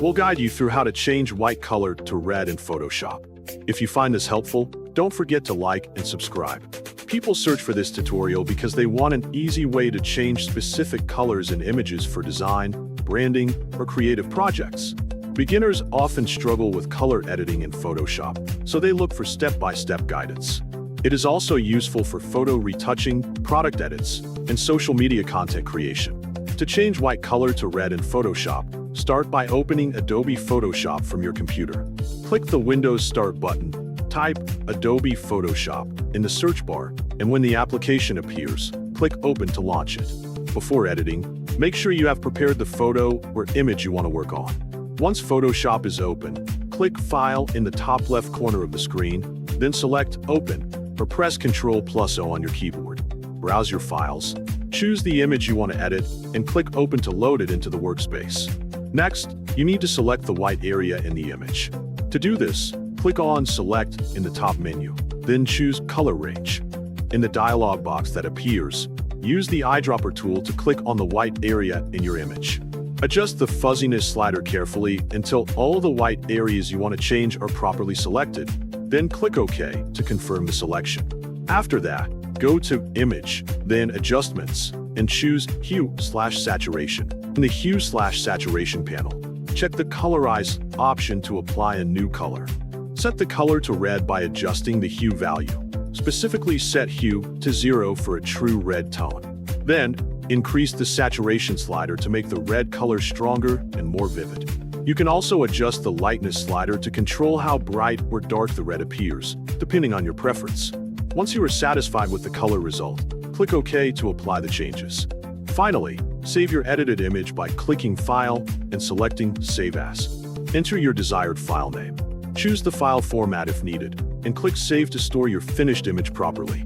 We'll guide you through how to change white color to red in Photoshop. If you find this helpful, don't forget to like and subscribe. People search for this tutorial because they want an easy way to change specific colors in images for design, branding, or creative projects. Beginners often struggle with color editing in Photoshop, so they look for step-by-step guidance. It is also useful for photo retouching, product edits, and social media content creation. To change white color to red in Photoshop, start by opening Adobe Photoshop from your computer. Click the Windows Start button, type Adobe Photoshop in the search bar, and when the application appears, click Open to launch it. Before editing, make sure you have prepared the photo or image you want to work on. Once Photoshop is open, click File in the top left corner of the screen, then select Open, or press Ctrl O on your keyboard. Browse your files, choose the image you want to edit, and click Open to load it into the workspace. Next, you need to select the white area in the image. To do this, click on Select in the top menu, then choose Color Range. In the dialog box that appears, use the eyedropper tool to click on the white area in your image. Adjust the fuzziness slider carefully until all the white areas you want to change are properly selected. Then click OK to confirm the selection. After that, go to Image, then Adjustments, and choose Hue/Saturation. In the Hue/Saturation panel, check the Colorize option to apply a new color. Set the color to red by adjusting the hue value. Specifically set hue to 0 for a true red tone. Then, increase the saturation slider to make the red color stronger and more vivid. You can also adjust the lightness slider to control how bright or dark the red appears, depending on your preference. Once you are satisfied with the color result, click OK to apply the changes. Finally, save your edited image by clicking File and selecting Save As. Enter your desired file name. Choose the file format if needed, and click Save to store your finished image properly.